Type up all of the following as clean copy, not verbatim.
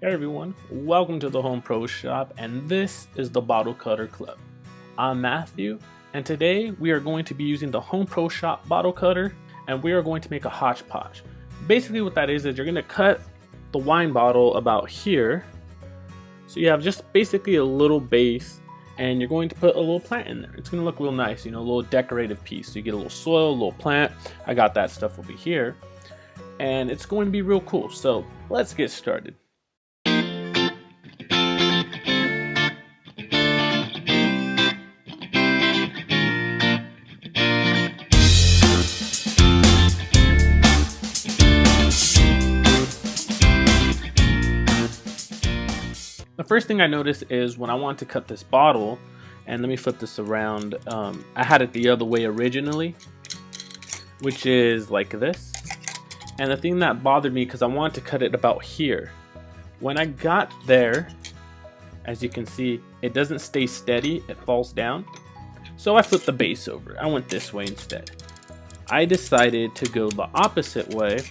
Hey everyone, welcome to the Home Pro Shop, and this is the Bottle Cutter Club. I'm Matthew, and today we are going to be using the Home Pro Shop bottle cutter, and we are going to make a hodgepodge. Basically what that is you're going to cut the wine bottle about here, so you have just basically a little base, and you're going to put a little plant in there. It's going to look real nice, a little decorative piece. So you get a little soil, a little plant. I got that stuff over here, and it's going to be real cool. So let's get started. The first thing I noticed is when I want to cut this bottle, and let me flip this around, I had it the other way originally, which is like this. And the thing that bothered me, because I wanted to cut it about here. When I got there, as you can see, it doesn't stay steady, it falls down. So I flipped the base over. I went this way instead. I decided to go the opposite way,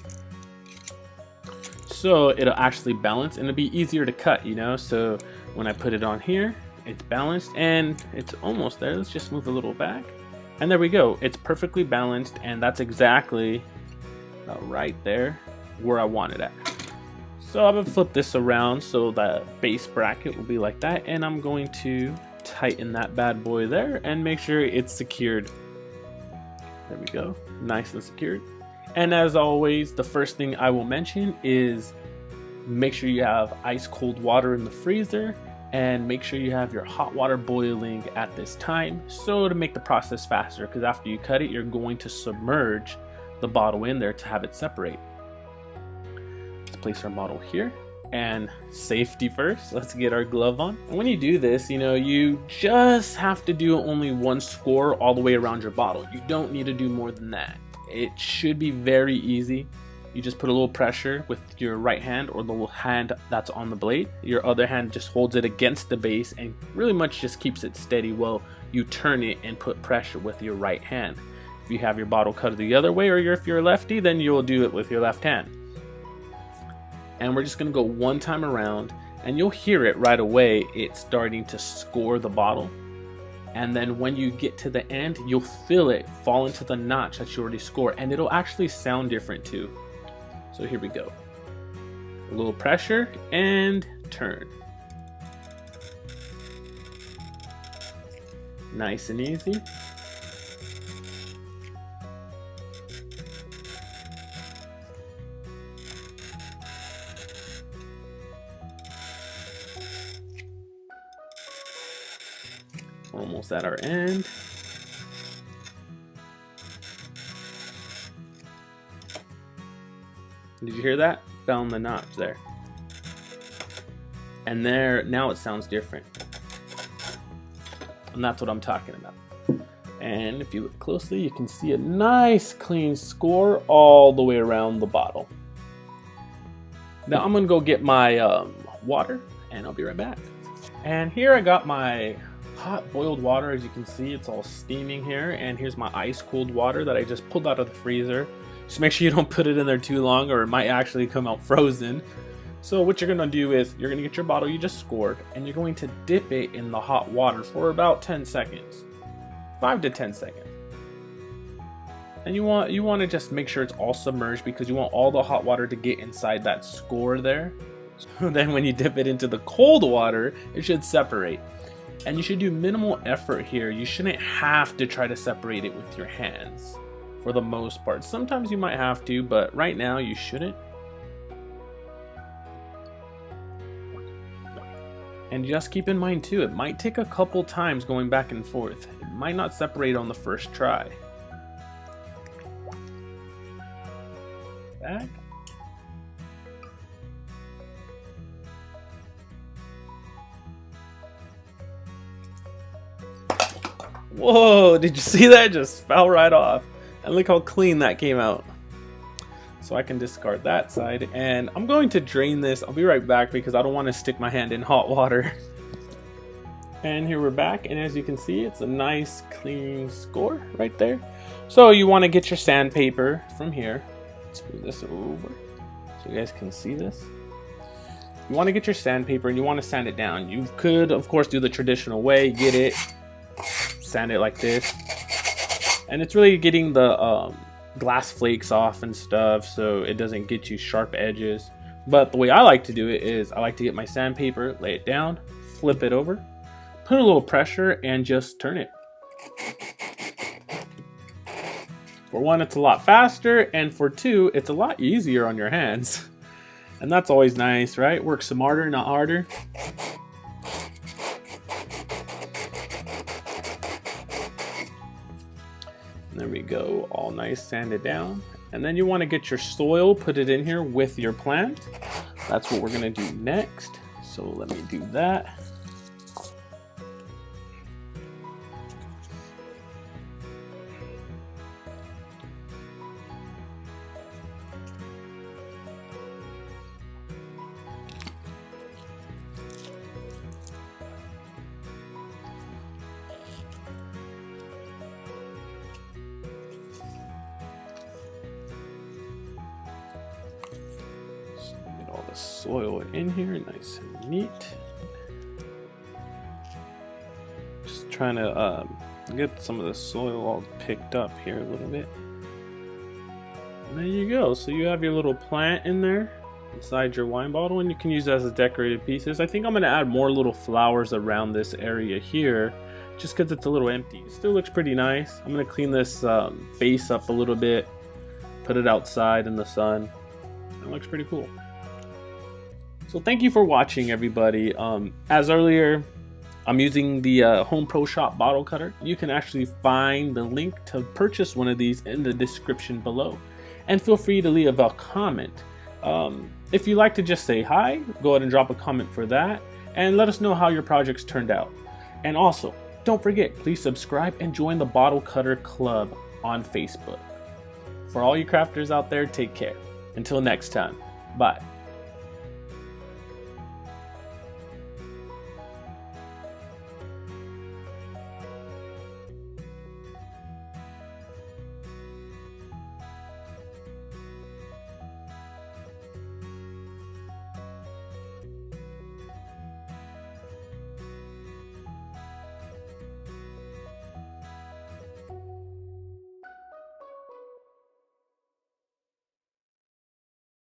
so it'll actually balance and it'll be easier to cut, so when I put it on here, it's balanced and it's almost there. Let's just move a little back, and there we go. It's perfectly balanced, and that's exactly right there where I want it at. So I'm gonna flip this around so the base bracket will be like that, and I'm going to tighten that bad boy there and make sure it's secured. There we go, nice and secured. And as always, the first thing I will mention is make sure you have ice cold water in the freezer, and make sure you have your hot water boiling at this time, so to make the process faster, because after you cut it, you're going to submerge the bottle in there to have it separate. Let's place our bottle here, and safety first, let's get our glove on. And when you do this, you just have to do only one score all the way around your bottle. You don't need to do more than that. It should be very easy. You just put a little pressure with your right hand or the hand that's on the blade. Your other hand just holds it against the base and really much just keeps it steady while you turn it and put pressure with your right hand. If you have your bottle cut the other way, or if you're lefty, then you'll do it with your left hand. And we're just gonna go one time around, and you'll hear it right away. It's starting to score the bottle. And then when you get to the end, you'll feel it fall into the notch that you already scored, and it'll actually sound different too. So here we go. A little pressure and turn. Nice and easy. Almost at our end. Did you hear that? Found the notch there. And there, now it sounds different. And that's what I'm talking about. And if you look closely, you can see a nice clean score all the way around the bottle. Now I'm gonna go get my water, and I'll be right back. And here I got my hot boiled water. As you can see, it's all steaming here, and here's my ice cold water that I just pulled out of the freezer. Just make sure you don't put it in there too long, or it might actually come out frozen. So what you're gonna do is you're gonna get your bottle you just scored, and you're going to dip it in the hot water for about 10 seconds, 5 to 10 seconds. And you want to just make sure it's all submerged, because you want all the hot water to get inside that score there. So then when you dip it into the cold water, it should separate. And you should do minimal effort here. You shouldn't have to try to separate it with your hands for the most part. Sometimes you might have to, but right now you shouldn't. And just keep in mind too, it might take a couple times going back and forth. It might not separate on the first try. Back. Whoa, did you see that? It just fell right off. And look how clean that came out. So I can discard that side, and I'm going to drain this. I'll be right back because I don't want to stick my hand in hot water. And here we're back, and as you can see, it's a nice clean score right there. So you want to get your sandpaper from here. Let's move this over so you guys can see this. You want to get your sandpaper and you want to sand it down. You could, of course, do the traditional way, get it, sand it like this. And it's really getting the glass flakes off and stuff so it doesn't get you sharp edges. But the way I like to do it is I like to get my sandpaper, lay it down, flip it over, put a little pressure, and just turn it. For one, it's a lot faster, and for two, it's a lot easier on your hands. And that's always nice, right? Work smarter, not harder. There we go, all nice sanded down. And then you want to get your soil, put it in here with your plant. That's what we're gonna do next. So let me do that. All the soil in here, nice and neat. Just trying to get some of the soil all picked up here a little bit. And there you go. So you have your little plant in there inside your wine bottle, and you can use it as a decorative pieces. I think I'm going to add more little flowers around this area here, just because it's a little empty. It still looks pretty nice. I'm going to clean this base up a little bit, put it outside in the sun. It looks pretty cool. So thank you for watching, everybody. As earlier, I'm using the Home Pro Shop bottle cutter. You can actually find the link to purchase one of these in the description below. And feel free to leave a comment. If you like to just say hi, go ahead and drop a comment for that. And let us know how your projects turned out. And also, don't forget, please subscribe and join the Bottle Cutter Club on Facebook. For all you crafters out there, take care. Until next time, bye.